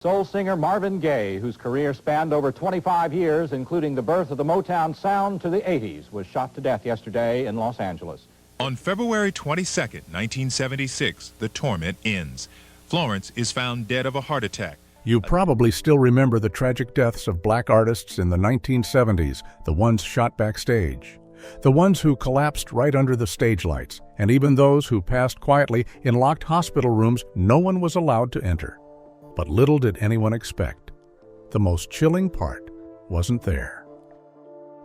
Soul singer Marvin Gaye, whose career spanned over 25 years, including the birth of the Motown sound to the 80s, was shot to death yesterday in Los Angeles. On February 22, 1976, the torment ends. Florence is found dead of a heart attack. You probably still remember the tragic deaths of black artists in the 1970s, the ones shot backstage. The ones who collapsed right under the stage lights, and even those who passed quietly in locked hospital rooms no one was allowed to enter. But little did anyone expect. The most chilling part wasn't there.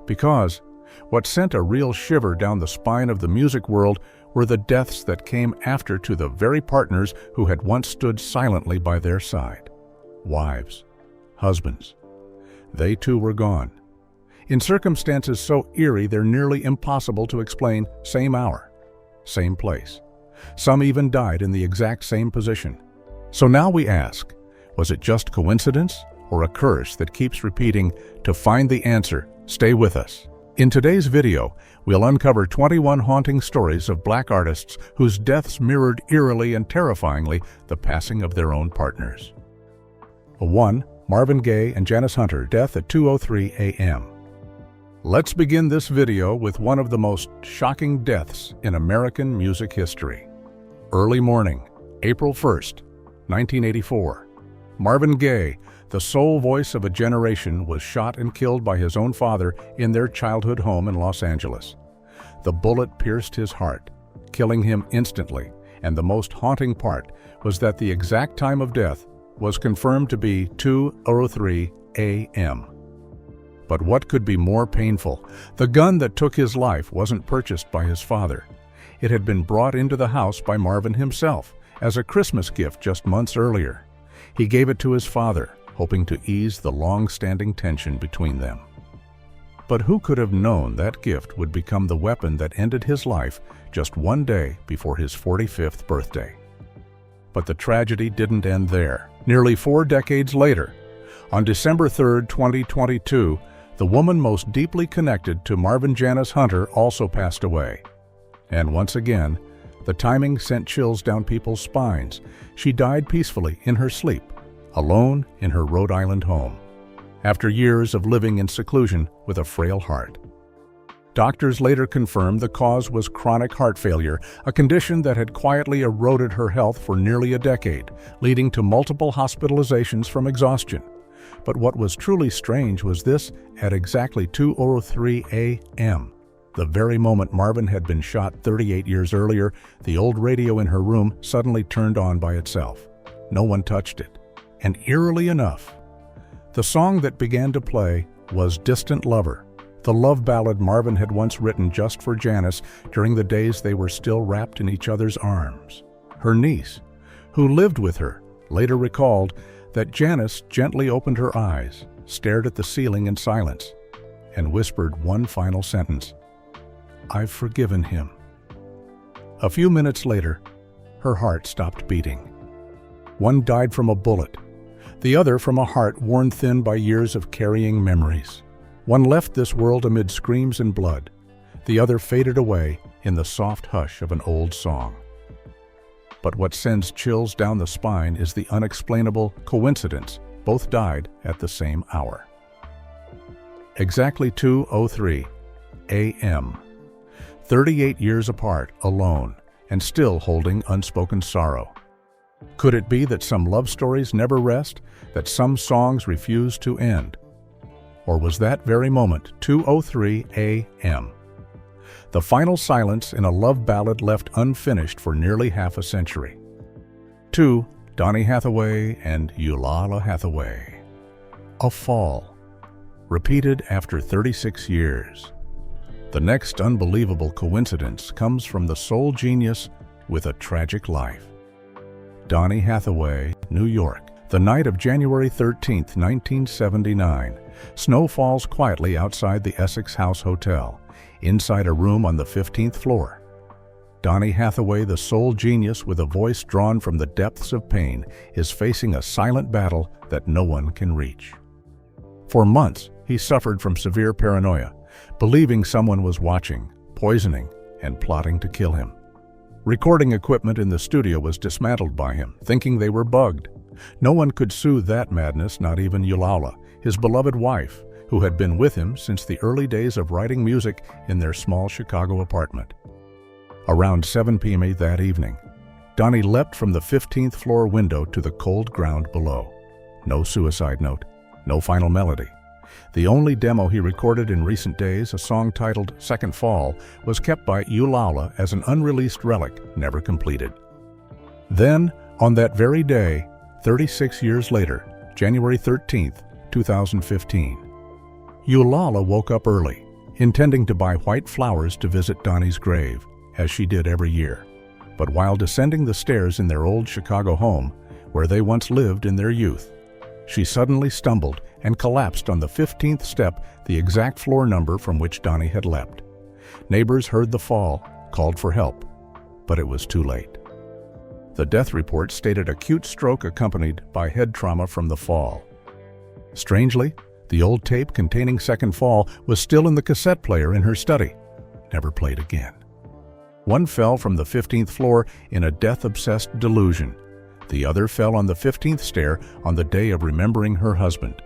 Because what sent a real shiver down the spine of the music world were the deaths that came after to the very partners who had once stood silently by their side. Wives, husbands. They too were gone. In circumstances so eerie they're nearly impossible to explain. Same hour, same place. Some even died in the exact same position. So now we ask, was it just coincidence or a curse that keeps repeating? To find the answer, stay with us. In today's video, we'll uncover 21 haunting stories of black artists whose deaths mirrored eerily and terrifyingly the passing of their own partners. 1. Marvin Gaye and Janice Hunter, death at 2:03 a.m. Let's begin this video with one of the most shocking deaths in American music history. Early morning, April 1st, 1984. Marvin Gaye, the sole voice of a generation, was shot and killed by his own father in their childhood home in Los Angeles. The bullet pierced his heart, killing him instantly, and the most haunting part was that the exact time of death was confirmed to be 2:03 a.m. But what could be more painful? The gun that took his life wasn't purchased by his father. It had been brought into the house by Marvin himself as a Christmas gift just months earlier. He gave it to his father, hoping to ease the long-standing tension between them. But who could have known that gift would become the weapon that ended his life just one day before his 45th birthday? But the tragedy didn't end there. Nearly 4 decades later, on December 3, 2022, the woman most deeply connected to Marvin Janice Hunter also passed away. And once again, the timing sent chills down people's spines. She died peacefully in her sleep, alone in her Rhode Island home, after years of living in seclusion with a frail heart. Doctors later confirmed the cause was chronic heart failure, a condition that had quietly eroded her health for nearly a decade, leading to multiple hospitalizations from exhaustion. But what was truly strange was this: at exactly 2:03 a.m., the very moment Marvin had been shot 38 years earlier, the old radio in her room suddenly turned on by itself. No one touched it. And eerily enough, the song that began to play was Distant Lover, the love ballad Marvin had once written just for Janice during the days they were still wrapped in each other's arms. Her niece, who lived with her, later recalled that Janice gently opened her eyes, stared at the ceiling in silence, and whispered one final sentence: "I've forgiven him." A few minutes later, her heart stopped beating. One died from a bullet, the other from a heart worn thin by years of carrying memories. One left this world amid screams and blood, the other faded away in the soft hush of an old song. But what sends chills down the spine is the unexplainable coincidence. Both died at the same hour. Exactly 2:03 a.m. 38 years apart, alone, and still holding unspoken sorrow. Could it be that some love stories never rest, that some songs refuse to end? Or was that very moment, 2:03 a.m., the final silence in a love ballad left unfinished for nearly half a century? 2. Donny Hathaway and Eulalia Hathaway. A Fall, repeated after 36 years. The next unbelievable coincidence comes from the soul genius with a tragic life. Donny Hathaway, New York. The night of January 13, 1979, snow falls quietly outside the Essex House Hotel, inside a room on the 15th floor. Donny Hathaway, the soul genius with a voice drawn from the depths of pain, is facing a silent battle that no one can reach. For months, he suffered from severe paranoia, believing someone was watching, poisoning, and plotting to kill him. Recording equipment in the studio was dismantled by him, thinking they were bugged. No one could soothe that madness, not even Eulaula, his beloved wife, who had been with him since the early days of writing music in their small Chicago apartment. Around 7 p.m. that evening, Donnie leapt from the 15th floor window to the cold ground below. No suicide note, no final melody. The only demo he recorded in recent days, a song titled Second Fall, was kept by Eulaula as an unreleased relic, never completed. Then, on that very day, 36 years later, January 13th, 2015, Eulaula woke up early, intending to buy white flowers to visit Donnie's grave, as she did every year. But while descending the stairs in their old Chicago home, where they once lived in their youth, she suddenly stumbled and collapsed on the 15th step, the exact floor number from which Donnie had leapt. Neighbors heard the fall, called for help, but it was too late. The death report stated acute stroke accompanied by head trauma from the fall. Strangely, the old tape containing Second Fall was still in the cassette player in her study, never played again. One fell from the 15th floor in a death-obsessed delusion. The other fell on the 15th stair on the day of remembering her husband.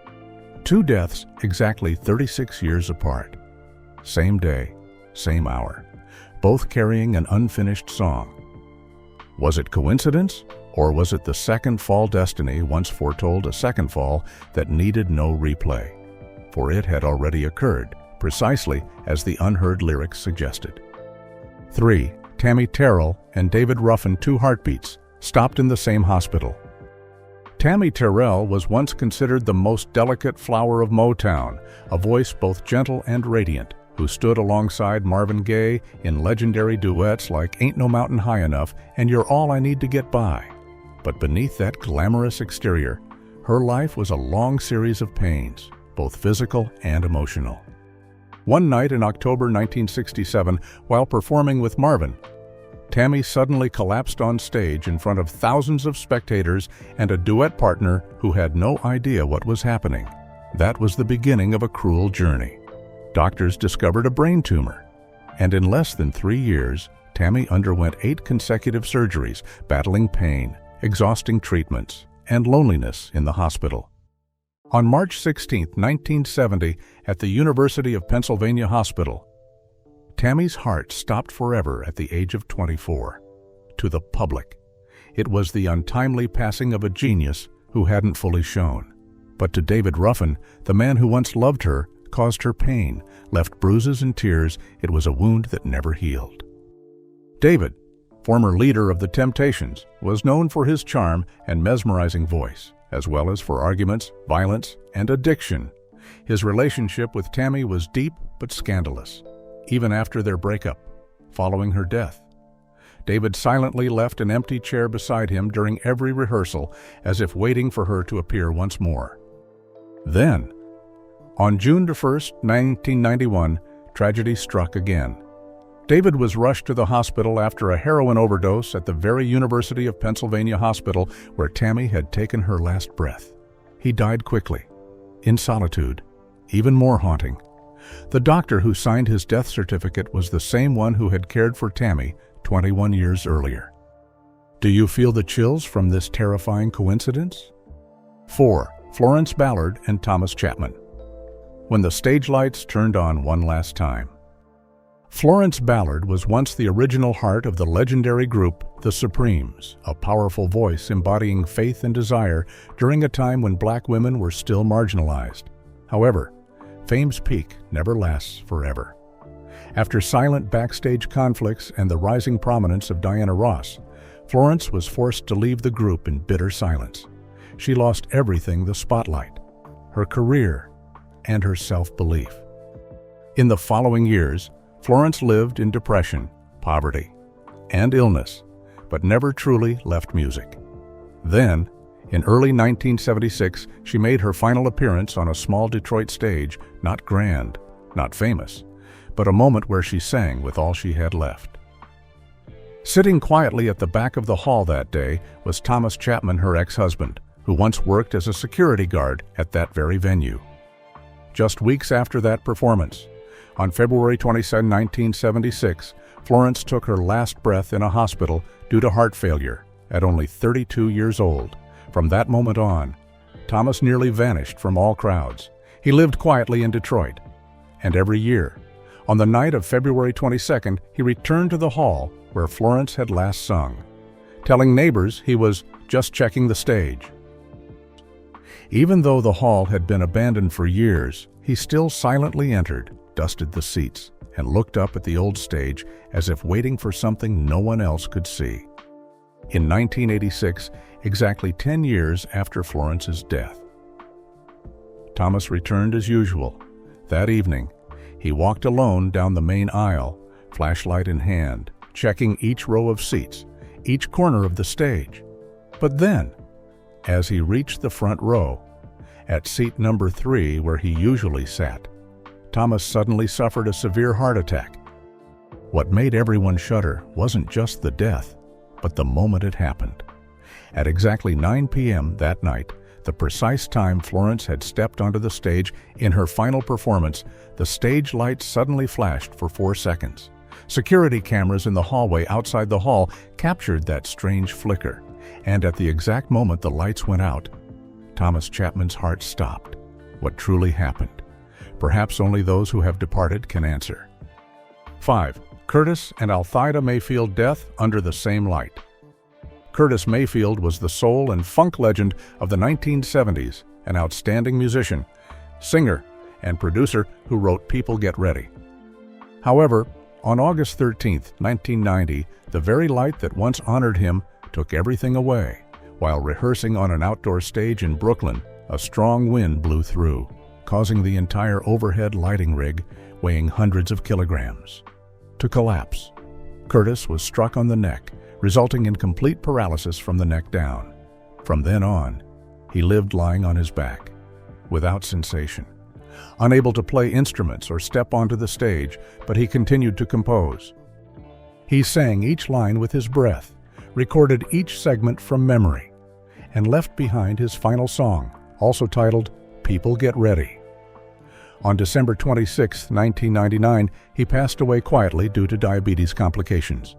2 deaths exactly 36 years apart. Same day, same hour, both carrying an unfinished song. Was it coincidence, or was it the second fall destiny once foretold a second fall that needed no replay? For it had already occurred, precisely as the unheard lyrics suggested. 3. Tammy Terrell and David Ruffin, 2 heartbeats, stopped in the same hospital. Tammy Terrell was once considered the most delicate flower of Motown, a voice both gentle and radiant, who stood alongside Marvin Gaye in legendary duets like Ain't No Mountain High Enough and You're All I Need to Get By. But beneath that glamorous exterior, her life was a long series of pains, both physical and emotional. One night in October 1967, while performing with Marvin, Tammy suddenly collapsed on stage in front of thousands of spectators and a duet partner who had no idea what was happening. That was the beginning of a cruel journey. Doctors discovered a brain tumor, and in less than 3 years, Tammy underwent 8 consecutive surgeries, battling pain, exhausting treatments, and loneliness in the hospital. On March 16, 1970, at the University of Pennsylvania Hospital, Tammy's heart stopped forever at the age of 24. To the public, it was the untimely passing of a genius who hadn't fully shone. But to David Ruffin, the man who once loved her, caused her pain, left bruises and tears, it was a wound that never healed. David, former leader of the Temptations, was known for his charm and mesmerizing voice, as well as for arguments, violence, and addiction. His relationship with Tammy was deep but scandalous, even after their breakup, following her death. David silently left an empty chair beside him during every rehearsal, as if waiting for her to appear once more. Then, on June 1, 1991, tragedy struck again. David was rushed to the hospital after a heroin overdose at the very University of Pennsylvania hospital where Tammy had taken her last breath. He died quickly, in solitude, even more haunting. The doctor who signed his death certificate was the same one who had cared for Tammy 21 years earlier. Do you feel the chills from this terrifying coincidence? 4. Florence Ballard and Thomas Chapman. When the stage lights turned on one last time. Florence Ballard was once the original heart of the legendary group The Supremes, a powerful voice embodying faith and desire during a time when black women were still marginalized. However, fame's peak never lasts forever. After silent backstage conflicts and the rising prominence of Diana Ross, Florence was forced to leave the group in bitter silence. She lost everything: the spotlight, her career, and her self-belief. In the following years, Florence lived in depression, poverty, and illness, but never truly left music. Then, in early 1976, she made her final appearance on a small Detroit stage, not grand, not famous, but a moment where she sang with all she had left. Sitting quietly at the back of the hall that day was Thomas Chapman, her ex-husband, who once worked as a security guard at that very venue. Just weeks after that performance, on February 22, 1976, Florence took her last breath in a hospital due to heart failure at only 32 years old, From that moment on, Thomas nearly vanished from all crowds. He lived quietly in Detroit. And every year, on the night of February 22nd, he returned to the hall where Florence had last sung, telling neighbors he was just checking the stage. Even though the hall had been abandoned for years, he still silently entered, dusted the seats, and looked up at the old stage as if waiting for something no one else could see. In 1986, exactly 10 years after Florence's death, Thomas returned as usual. That evening, he walked alone down the main aisle, flashlight in hand, checking each row of seats, each corner of the stage. But then, as he reached the front row, at seat number 3 where he usually sat, Thomas suddenly suffered a severe heart attack. What made everyone shudder wasn't just the death, but the moment it happened. At exactly 9 p.m. that night, the precise time Florence had stepped onto the stage in her final performance, the stage lights suddenly flashed for 4 seconds. Security cameras in the hallway outside the hall captured that strange flicker, and at the exact moment the lights went out, Thomas Chapman's heart stopped. What truly happened? Perhaps only those who have departed can answer. 5. Curtis and Althea Mayfield death under the same light. Curtis Mayfield was the soul and funk legend of the 1970s, an outstanding musician, singer, and producer who wrote People Get Ready. However, on August 13, 1990, the very light that once honored him took everything away. While rehearsing on an outdoor stage in Brooklyn, a strong wind blew through, causing the entire overhead lighting rig, weighing hundreds of kilograms, to collapse. Curtis was struck on the neck, resulting in complete paralysis from the neck down. From then on, he lived lying on his back, without sensation, unable to play instruments or step onto the stage, but he continued to compose. He sang each line with his breath, recorded each segment from memory, and left behind his final song, also titled People Get Ready. On December 26, 1999, he passed away quietly due to diabetes complications.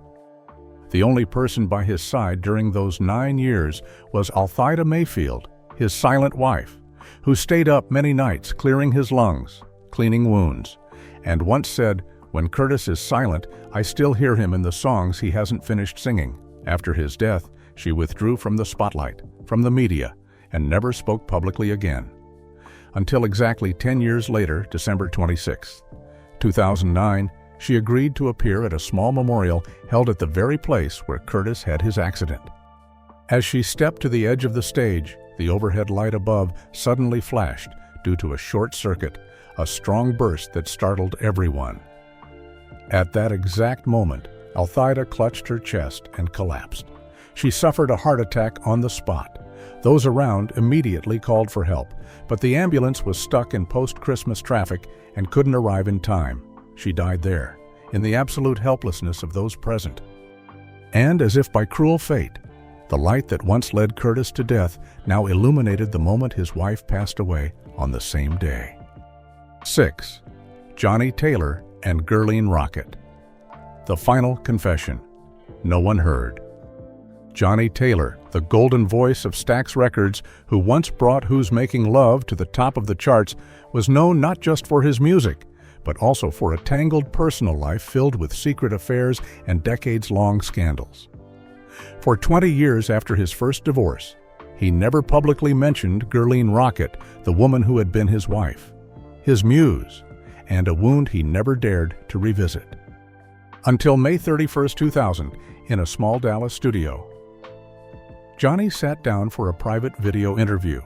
The only person by his side during those 9 years was Althea Mayfield, his silent wife, who stayed up many nights clearing his lungs, cleaning wounds, and once said, "When Curtis is silent, I still hear him in the songs he hasn't finished singing." After his death, she withdrew from the spotlight, from the media, and never spoke publicly again. Until exactly 10 years later, December 26, 2009, she agreed to appear at a small memorial held at the very place where Curtis had his accident. As she stepped to the edge of the stage, the overhead light above suddenly flashed due to a short circuit, a strong burst that startled everyone. At that exact moment, Althea clutched her chest and collapsed. She suffered a heart attack on the spot. Those around immediately called for help, but the ambulance was stuck in post-Christmas traffic and couldn't arrive in time. She died there, in the absolute helplessness of those present. And as if by cruel fate, the light that once led Curtis to death now illuminated the moment his wife passed away on the same day. 6. Johnny Taylor and Gurleen Rockett. The final confession. No one heard. Johnny Taylor, the golden voice of Stax Records, who once brought Who's Making Love to the top of the charts, was known not just for his music, but also for a tangled personal life filled with secret affairs and decades-long scandals. For 20 years after his first divorce, he never publicly mentioned Gurleen Rockett, the woman who had been his wife, his muse, and a wound he never dared to revisit. Until May 31, 2000, in a small Dallas studio, Johnny sat down for a private video interview.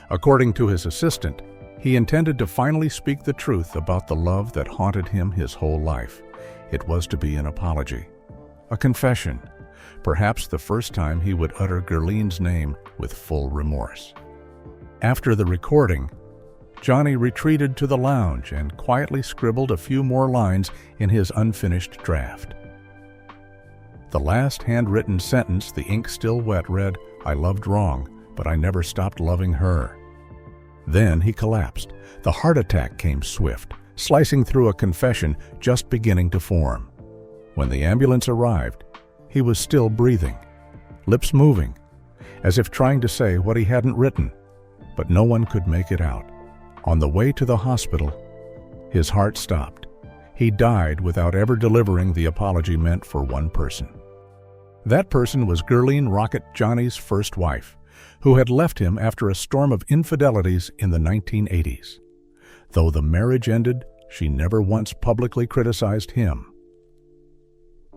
According to his assistant, he intended to finally speak the truth about the love that haunted him his whole life. It was to be an apology, a confession, perhaps the first time he would utter Gurleen's name with full remorse. After the recording, Johnny retreated to the lounge and quietly scribbled a few more lines in his unfinished draft. The last handwritten sentence, the ink still wet, read, "I loved wrong, but I never stopped loving her." Then he collapsed. The heart attack came swift, slicing through a confession just beginning to form. When the ambulance arrived, he was still breathing, lips moving, as if trying to say what he hadn't written, but no one could make it out. On the way to the hospital, his heart stopped. He died without ever delivering the apology meant for one person. That person was Gurleen Rocket Johnny's first wife, who had left him after a storm of infidelities in the 1980s. Though the marriage ended, she never once publicly criticized him.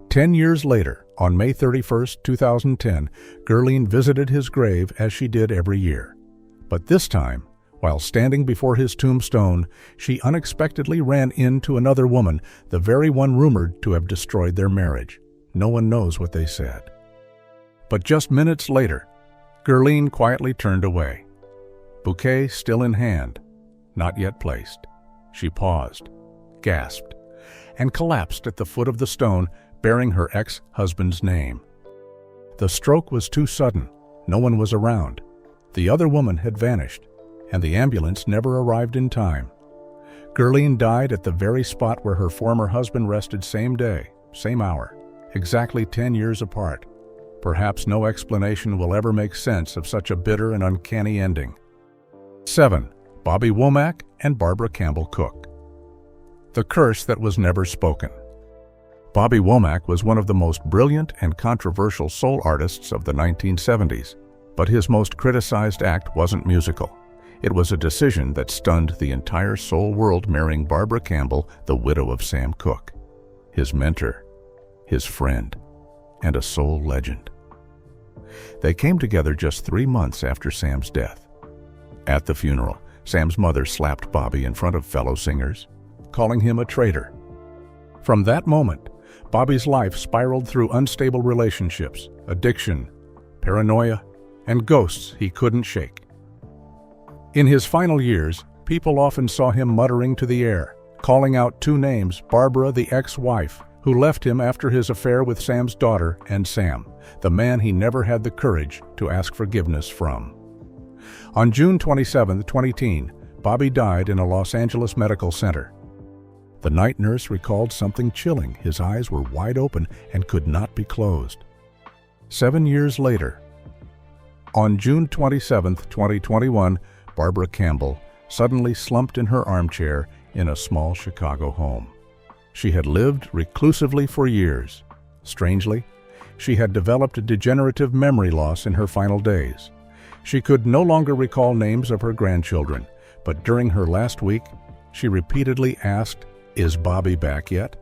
10 years later, on May 31, 2010, Gurleen visited his grave as she did every year. But this time, while standing before his tombstone, she unexpectedly ran into another woman, the very one rumored to have destroyed their marriage. No one knows what they said. But just minutes later, Gurleen quietly turned away. Bouquet still in hand, not yet placed. She paused, gasped, and collapsed at the foot of the stone bearing her ex-husband's name. The stroke was too sudden. No one was around. The other woman had vanished, and the ambulance never arrived in time. Gurleen died at the very spot where her former husband rested, same day, same hour, exactly 10 years apart. Perhaps no explanation will ever make sense of such a bitter and uncanny ending. 7. Bobby Womack and Barbara Campbell Cook. The curse that was never spoken. Bobby Womack was one of the most brilliant and controversial soul artists of the 1970s, but his most criticized act wasn't musical. It was a decision that stunned the entire soul world, marrying Barbara Campbell, the widow of Sam Cooke, his mentor, his friend, and a soul legend. They came together just 3 months after Sam's death. At the funeral, Sam's mother slapped Bobby in front of fellow singers, calling him a traitor. From that moment, Bobby's life spiraled through unstable relationships, addiction, paranoia, and ghosts he couldn't shake. In his final years, people often saw him muttering to the air, calling out 2 names: Barbara, the ex-wife, who left him after his affair with Sam's daughter, and Sam, the man he never had the courage to ask forgiveness from. On June 27, 2010, Bobby died in a Los Angeles medical center. The night nurse recalled something chilling. His eyes were wide open and could not be closed. 7 years later, on June 27, 2021, Barbara Campbell suddenly slumped in her armchair in a small Chicago home. She had lived reclusively for years. Strangely, she had developed a degenerative memory loss in her final days. She could no longer recall names of her grandchildren, but during her last week, she repeatedly asked, "Is Bobby back yet?"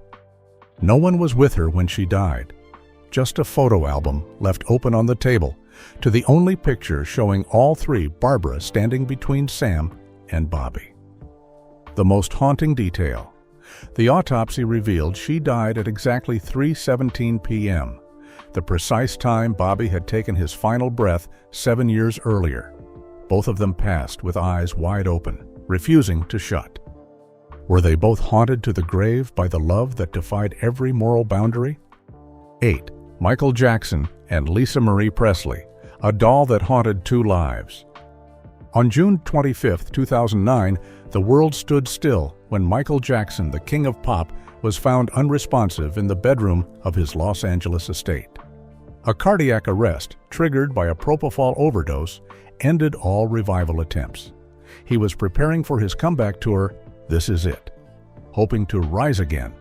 No one was with her when she died. Just a photo album left open on the table, to the only picture showing all 3, Barbara standing between Sam and Bobby. The most haunting detail: the autopsy revealed she died at exactly 3:17 p.m., the precise time Bobby had taken his final breath 7 years earlier. Both of them passed with eyes wide open, refusing to shut. Were they both haunted to the grave by the love that defied every moral boundary? 8. Michael Jackson and Lisa Marie Presley, a doll that haunted 2 lives. On June 25, 2009, the world stood still when Michael Jackson, the king of pop, was found unresponsive in the bedroom of his Los Angeles estate. A cardiac arrest triggered by a propofol overdose ended all revival attempts. He was preparing for his comeback tour, This Is It, hoping to rise again,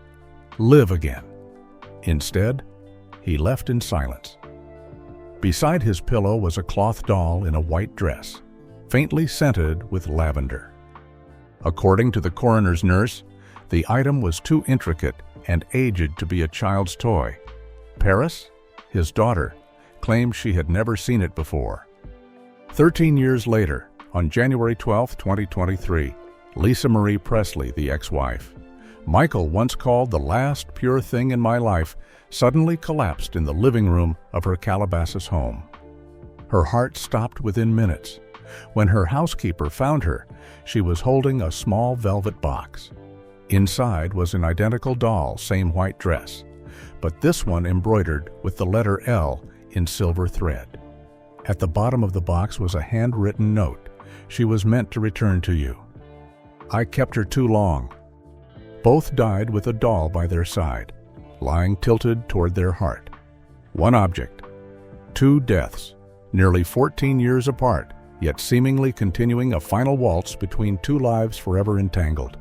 live again. Instead, he left in silence. Beside his pillow was a cloth doll in a white dress, faintly scented with lavender. According to the coroner's nurse, the item was too intricate and aged to be a child's toy. Paris, his daughter, claimed she had never seen it before. 13 years later, on January 12, 2023, Lisa Marie Presley, the ex-wife, Michael once called the last pure thing in my life, suddenly collapsed in the living room of her Calabasas home. Her heart stopped within minutes. When her housekeeper found her, she was holding a small velvet box. Inside was an identical doll, same white dress, but this one embroidered with the letter L in silver thread. At the bottom of the box was a handwritten note. She was meant to return to you. I kept her too long. Both died with a doll by their side, lying tilted toward their heart. One object, 2 deaths, nearly 14 years apart, yet seemingly continuing a final waltz between two lives forever entangled.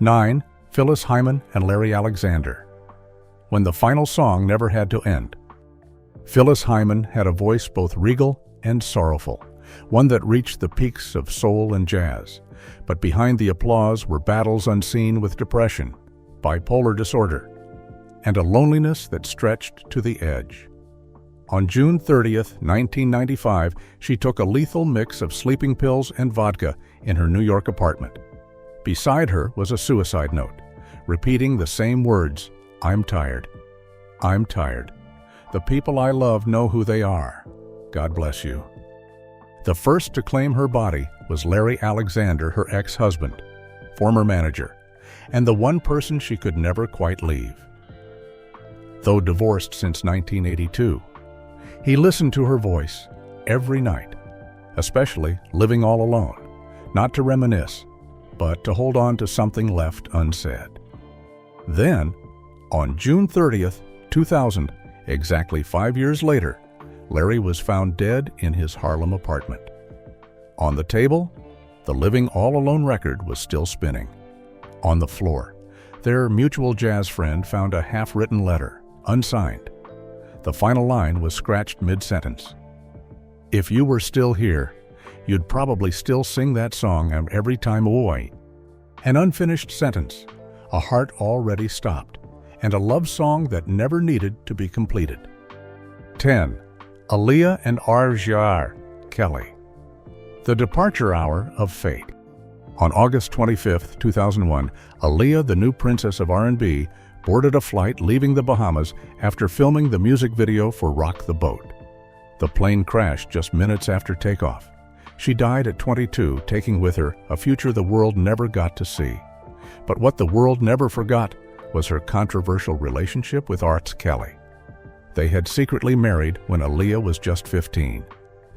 9. Phyllis Hyman and Larry Alexander. When the final song never had to end. Phyllis Hyman had a voice both regal and sorrowful, one that reached the peaks of soul and jazz. But behind the applause were battles unseen with depression, bipolar disorder, and a loneliness that stretched to the edge. On June 30th, 1995, she took a lethal mix of sleeping pills and vodka in her New York apartment. Beside her was a suicide note, repeating the same words, "I'm tired. I'm tired. The people I love know who they are. God bless you." The first to claim her body was Larry Alexander, her ex-husband, former manager, and the one person she could never quite leave. Though divorced since 1982, he listened to her voice every night, especially living all alone, not to reminisce, but to hold on to something left unsaid. Then, on June 30th, 2000, exactly 5 years later, Larry was found dead in his Harlem apartment. On the table, the Living All Alone record was still spinning. On the floor, their mutual jazz friend found a half-written letter, unsigned. The final line was scratched mid-sentence. "If you were still here, you'd probably still sing that song every time away." An unfinished sentence, a heart already stopped, and a love song that never needed to be completed. 10. Aaliyah and R. Kelly. The departure hour of fate. On August 25, 2001, Aaliyah, the new princess of R&B, boarded a flight leaving the Bahamas after filming the music video for Rock the Boat. The plane crashed just minutes after takeoff. She died at 22, taking with her a future the world never got to see. But what the world never forgot was her controversial relationship with R. Kelly. They had secretly married when Aaliyah was just 15.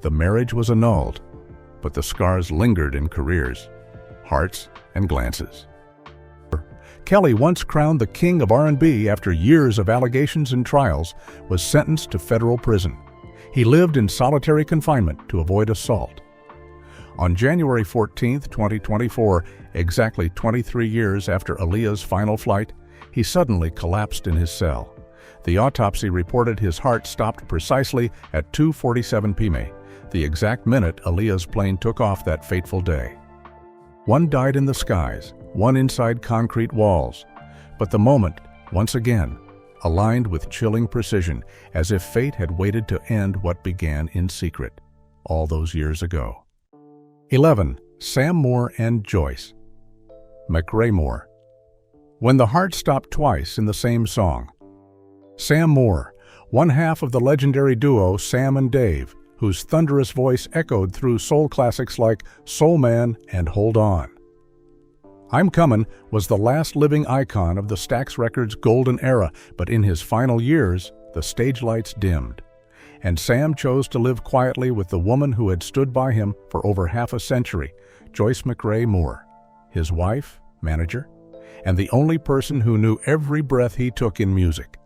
The marriage was annulled, but the scars lingered in careers, hearts, and glances. Kelly, once crowned the king of R&B after years of allegations and trials, was sentenced to federal prison. He lived in solitary confinement to avoid assault. On January 14, 2024, exactly 23 years after Aaliyah's final flight, he suddenly collapsed in his cell. The autopsy reported his heart stopped precisely at 2:47 p.m., the exact minute Aaliyah's plane took off that fateful day. One died in the skies, one inside concrete walls, but the moment, once again, aligned with chilling precision, as if fate had waited to end what began in secret all those years ago. 11. Sam Moore and Joyce. McRae Moore. When the heart stopped twice in the same song. Sam Moore, one half of the legendary duo Sam and Dave, whose thunderous voice echoed through soul classics like Soul Man and Hold On. I'm Comin' was the last living icon of the Stax Records golden era, but in his final years, the stage lights dimmed. And Sam chose to live quietly with the woman who had stood by him for over half a century, Joyce McRae Moore, his wife, manager, and the only person who knew every breath he took in music.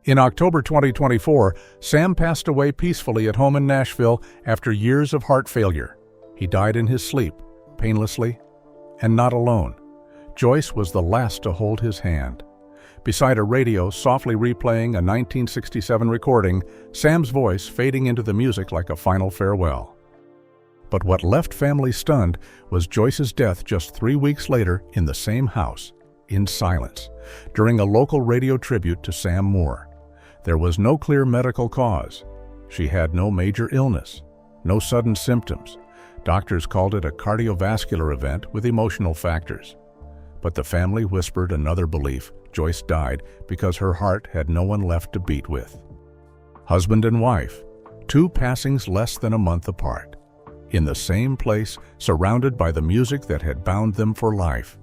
In October 2024, Sam passed away peacefully at home in Nashville after years of heart failure. He died in his sleep, painlessly, and not alone. Joyce was the last to hold his hand. Beside a radio softly replaying a 1967 recording, Sam's voice fading into the music like a final farewell. But what left families stunned was Joyce's death just 3 weeks later in the same house, in silence, during a local radio tribute to Sam Moore. There was no clear medical cause. She had no major illness, no sudden symptoms. Doctors called it a cardiovascular event with emotional factors. But the family whispered another belief: Joyce died because her heart had no one left to beat with. Husband and wife, 2 passings less than a month apart. In the same place, surrounded by the music that had bound them for life.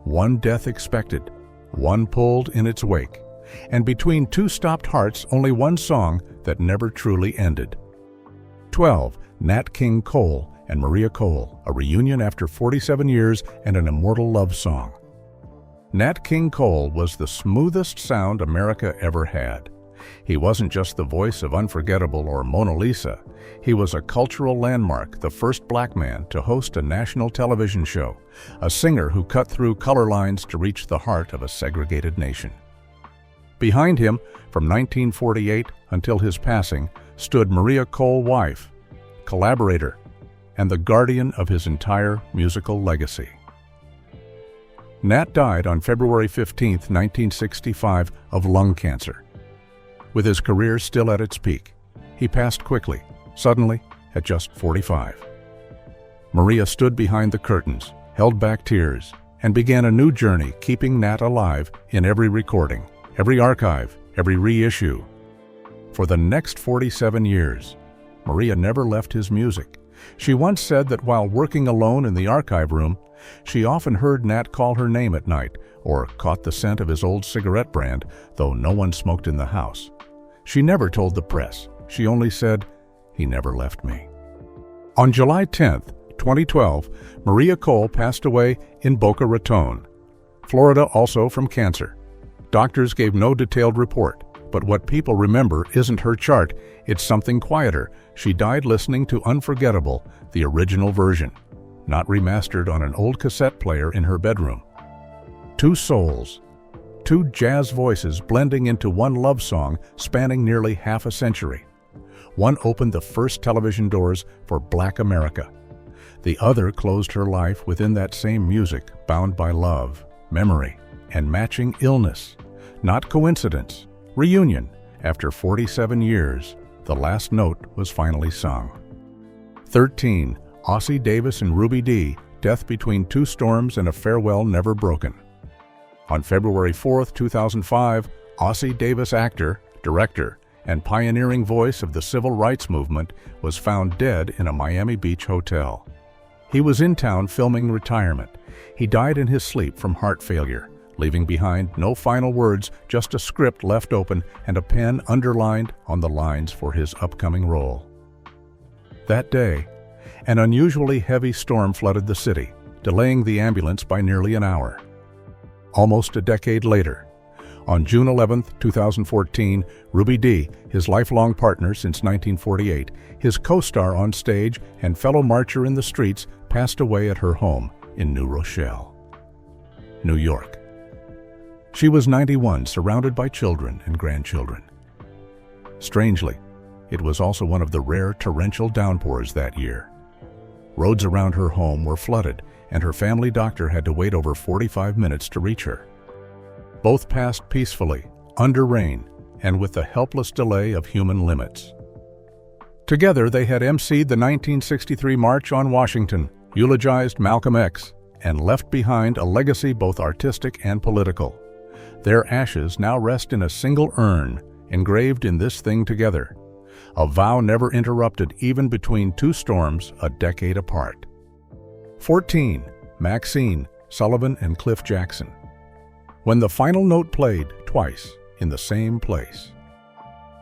One death expected, one pulled in its wake. And between 2 stopped hearts, only one song that never truly ended. 12. Nat King Cole and Maria Cole, a reunion after 47 years and an immortal love song. Nat King Cole was the smoothest sound America ever had. He wasn't just the voice of Unforgettable or Mona Lisa. He was a cultural landmark, the first black man to host a national television show, a singer who cut through color lines to reach the heart of a segregated nation. Behind him, from 1948 until his passing, stood Maria Cole Wife, collaborator, and the guardian of his entire musical legacy. Nat died on February 15, 1965, of lung cancer. With his career still at its peak, he passed quickly, suddenly, at just 45. Maria stood behind the curtains, held back tears, and began a new journey, keeping Nat alive in every recording, every archive, every reissue. For the next 47 years, Maria never left his music. She once said that while working alone in the archive room, she often heard Nat call her name at night or caught the scent of his old cigarette brand, though no one smoked in the house. She never told the press. She only said, "He never left me." On July 10, 2012, Maria Cole passed away in Boca Raton, Florida, also from cancer. Doctors gave no detailed report, but what people remember isn't her chart, it's something quieter. She died listening to Unforgettable, the original version, not remastered on an old cassette player in her bedroom. Two souls, two jazz voices blending into one love song spanning nearly half a century. One opened the first television doors for Black America. The other closed her life within that same music, bound by love, memory, and matching illness. Not coincidence. Reunion. After 47 years, the last note was finally sung. 13. Ossie Davis and Ruby Dee, death between two storms and a farewell never broken. On February 4, 2005, Ossie Davis, actor, director, and pioneering voice of the civil rights movement, was found dead in a Miami Beach hotel. He was in town filming retirement. He died in his sleep from heart failure, leaving behind no final words, just a script left open and a pen underlined on the lines for his upcoming role. That day, an unusually heavy storm flooded the city, delaying the ambulance by nearly an hour. Almost a decade later, on June 11, 2014, Ruby Dee, his lifelong partner since 1948, his co-star on stage and fellow marcher in the streets, passed away at her home in New Rochelle, New York. She was 91, surrounded by children and grandchildren. Strangely, it was also one of the rare torrential downpours that year. Roads around her home were flooded, and her family doctor had to wait over 45 minutes to reach her. Both passed peacefully, under rain, and with the helpless delay of human limits. Together, they had emceed the 1963 March on Washington, eulogized Malcolm X, and left behind a legacy both artistic and political. Their ashes now rest in a single urn, engraved in this thing together, a vow never interrupted even between two storms a decade apart. 14. Maxine, Sullivan, and Cliff Jackson. When the final note played, twice, in the same place.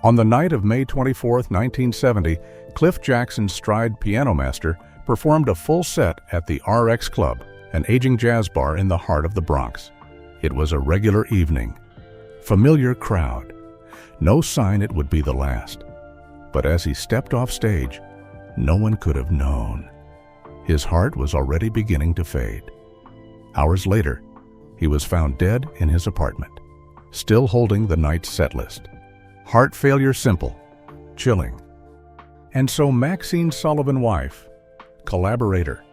On the night of May 24, 1970, Cliff Jackson's stride piano master performed a full set at the RX Club, an aging jazz bar in the heart of the Bronx. It was a regular evening. Familiar crowd. No sign it would be the last. But as he stepped off stage, no one could have known. His heart was already beginning to fade. Hours later, he was found dead in his apartment, still holding the night's set list. Heart failure simple, chilling. And so Maxine Sullivan, wife, collaborator,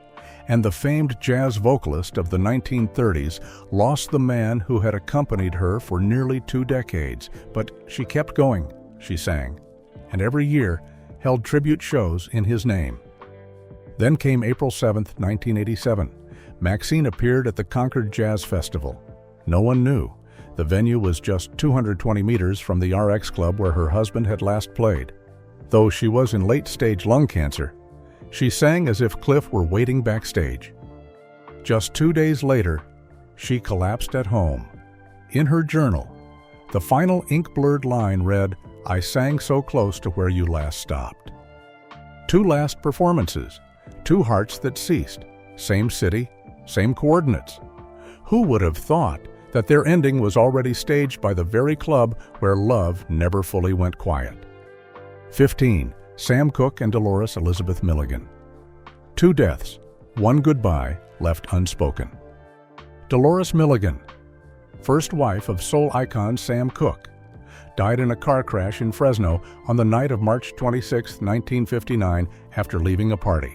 and the famed jazz vocalist of the 1930s, lost the man who had accompanied her for nearly 2 decades. But she kept going, she sang, and every year held tribute shows in his name. Then came April 7, 1987. Maxine appeared at the Concord Jazz Festival. No one knew. The venue was just 220 meters from the RX Club where her husband had last played. Though she was in late-stage lung cancer, she sang as if Cliff were waiting backstage. Just 2 days later, she collapsed at home. In her journal, the final ink-blurred line read, "I sang so close to where you last stopped." 2 last performances, 2 hearts that ceased, same city, same coordinates. Who would have thought that their ending was already staged by the very club where love never fully went quiet. 15. Sam Cooke and Dolores Elizabeth Milligan. 2 deaths, 1 goodbye left unspoken. Dolores Milligan, first wife of soul icon Sam Cooke, died in a car crash in Fresno on the night of March 26, 1959, after leaving a party.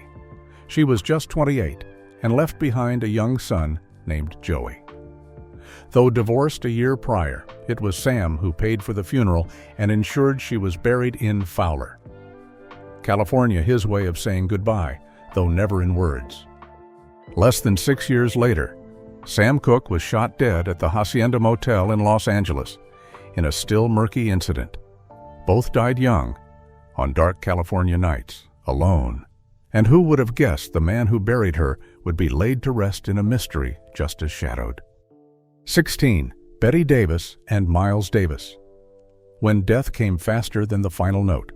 She was just 28 and left behind a young son named Joey. Though divorced a year prior, it was Sam who paid for the funeral and ensured she was buried in Fowler, California, his way of saying goodbye, though never in words. Less than 6 years later, Sam Cooke was shot dead at the Hacienda Motel in Los Angeles in a still murky incident. Both died young, on dark California nights, alone. And who would have guessed the man who buried her would be laid to rest in a mystery just as shadowed? 16. Betty Davis and Miles Davis. When death came faster than the final note.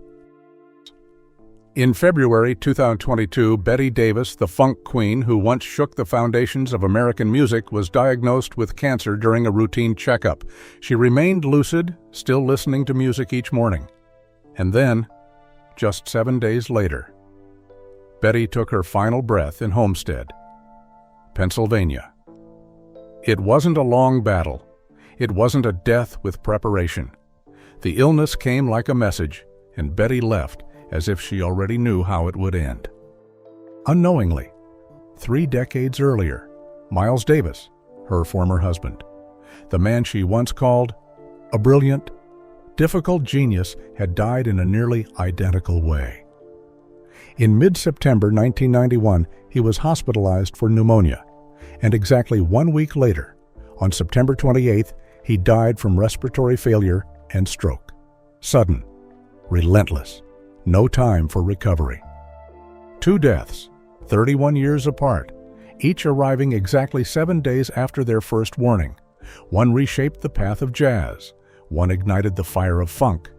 In February 2022, Betty Davis, the funk queen who once shook the foundations of American music, was diagnosed with cancer during a routine checkup. She remained lucid, still listening to music each morning. And then, just 7 days later, Betty took her final breath in Homestead, Pennsylvania. It wasn't a long battle. It wasn't a death with preparation. The illness came like a message, and Betty left as if she already knew how it would end. Unknowingly, 3 decades earlier, Miles Davis, her former husband, the man she once called a brilliant, difficult genius, had died in a nearly identical way. In mid-September 1991, he was hospitalized for pneumonia, and exactly 1 week later, on September 28th, he died from respiratory failure and stroke. Sudden, relentless, no time for recovery. 2 deaths, 31 years apart, each arriving exactly 7 days after their first warning. One reshaped the path of jazz, one ignited the fire of funk,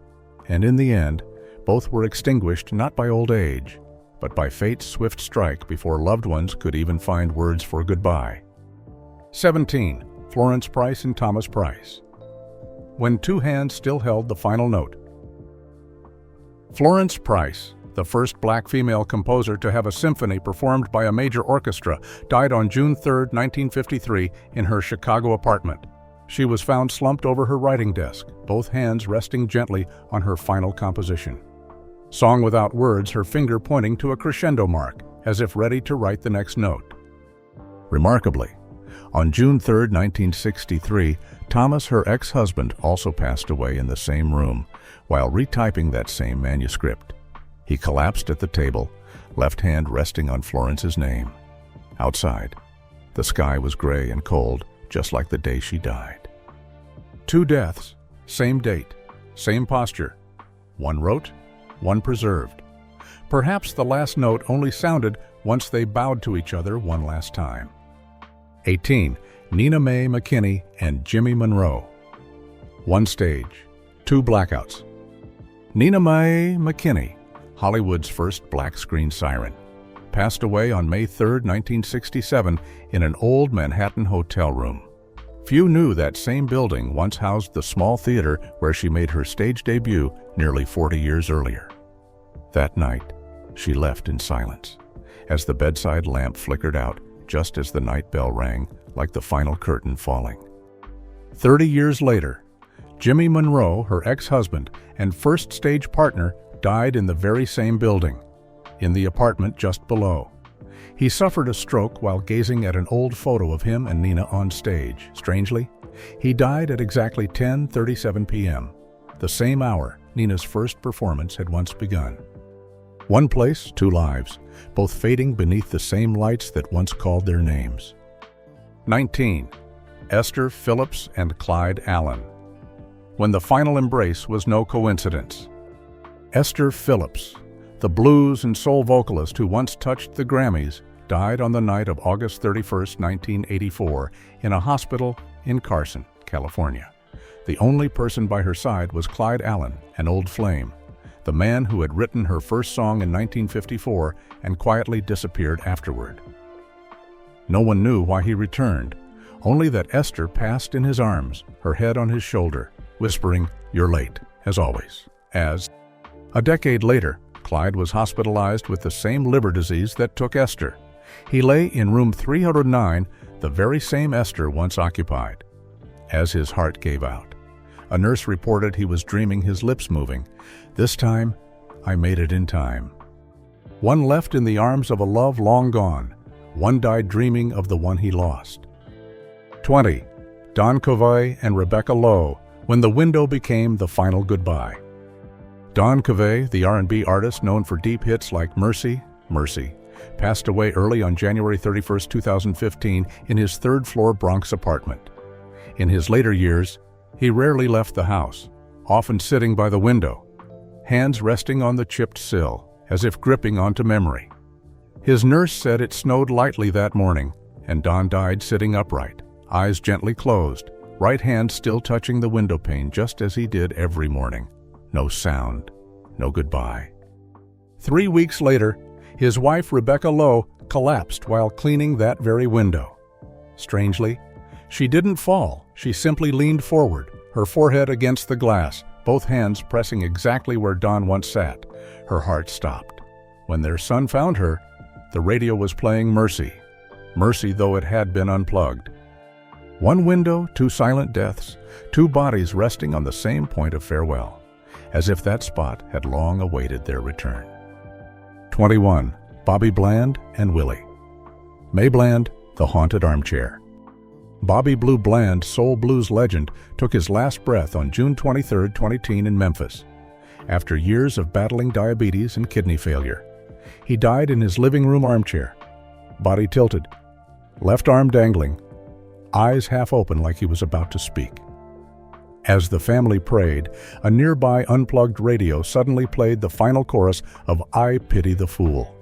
and in the end, both were extinguished not by old age, but by fate's swift strike before loved ones could even find words for goodbye. 17. Florence Price and Thomas Price. When 2 hands still held the final note. Florence Price, the first black female composer to have a symphony performed by a major orchestra, died on June 3, 1953, in her Chicago apartment. She was found slumped over her writing desk, both hands resting gently on her final composition. Song without words, her finger pointing to a crescendo mark, as if ready to write the next note. Remarkably, on June 3, 1963, Thomas, her ex-husband, also passed away in the same room while retyping that same manuscript. He collapsed at the table, left hand resting on Florence's name. Outside, the sky was gray and cold, just like the day she died. 2 deaths, same date, same posture. One wrote, one preserved. Perhaps the last note only sounded once they bowed to each other one last time. 18. Nina Mae McKinney and Jimmy Monroe. 1 stage, 2 blackouts. Nina Mae McKinney, Hollywood's first black screen siren, passed away on May 3, 1967, in an old Manhattan hotel room. Few knew that same building once housed the small theater where she made her stage debut nearly 40 years earlier. That night, she left in silence, as the bedside lamp flickered out just as the night bell rang, like the final curtain falling. 30 years later, Jimmy Monroe, her ex-husband and first stage partner, died in the very same building, in the apartment just below. He suffered a stroke while gazing at an old photo of him and Nina on stage. Strangely, he died at exactly 10:37 p.m., the same hour Nina's first performance had once begun. 1 place, 2 lives, both fading beneath the same lights that once called their names. 19. Esther Phillips and Clyde Allen. When the final embrace was no coincidence. Esther Phillips, the blues and soul vocalist who once touched the Grammys, died on the night of August 31, 1984, in a hospital in Carson, California. The only person by her side was Clyde Allen, an old flame, the man who had written her first song in 1954 and quietly disappeared afterward. No one knew why he returned, only that Esther passed in his arms, her head on his shoulder, whispering, "You're late, as always." A decade later, Clyde was hospitalized with the same liver disease that took Esther. He lay in room 309, the very same Esther once occupied. As his heart gave out, a nurse reported he was dreaming, his lips moving. "This time, I made it in time." One left in the arms of a love long gone. One died dreaming of the one he lost. 20. Don Covey and Rebecca Lowe, When the Window Became the Final Goodbye. Don Covey, the R&B artist known for deep hits like Mercy, Mercy, passed away early on January 31, 2015, in his third-floor Bronx apartment. In his later years, he rarely left the house, often sitting by the window, hands resting on the chipped sill, as if gripping onto memory. His nurse said it snowed lightly that morning, and Don died sitting upright, eyes gently closed, right hand still touching the window pane just as he did every morning. No sound, no goodbye. 3 weeks later, his wife Rebecca Lowe collapsed while cleaning that very window. Strangely, she didn't fall. She simply leaned forward, her forehead against the glass, both hands pressing exactly where Don once sat. Her heart stopped. When their son found her, the radio was playing Mercy. Mercy, though it had been unplugged. One window, two silent deaths, two bodies resting on the same point of farewell, as if that spot had long awaited their return. 21. Bobby Bland and Willie. May Bland, The Haunted Armchair. Bobby Blue Bland, soul blues legend, took his last breath on June 23, 2010 in Memphis, after years of battling diabetes and kidney failure. He died in his living room armchair, body tilted, left arm dangling, eyes half open like he was about to speak. As the family prayed, a nearby unplugged radio suddenly played the final chorus of "I Pity the Fool."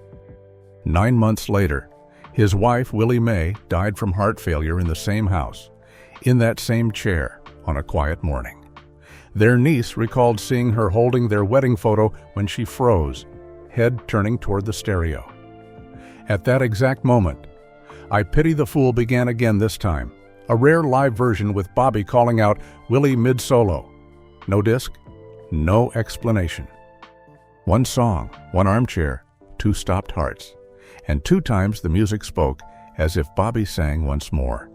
9 months later, his wife, Willie Mae, died from heart failure in the same house, in that same chair, on a quiet morning. Their niece recalled seeing her holding their wedding photo when she froze, head turning toward the stereo. At that exact moment, "I Pity the Fool" began again, this time, a rare live version with Bobby calling out Willie mid-solo. No disc, no explanation. One song, one armchair, two stopped hearts. And 2 times the music spoke, as if Bobby sang once more,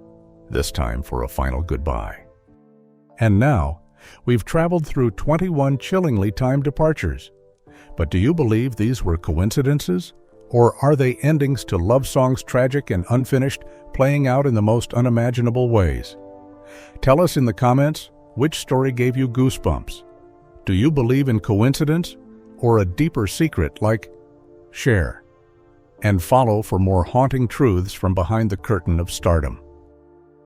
this time for a final goodbye. And now, we've traveled through 21 chillingly timed departures. But do you believe these were coincidences? Or are they endings to love songs tragic and unfinished, playing out in the most unimaginable ways? Tell us in the comments which story gave you goosebumps. Do you believe in coincidence or a deeper secret like share? And follow for more haunting truths from behind the curtain of stardom.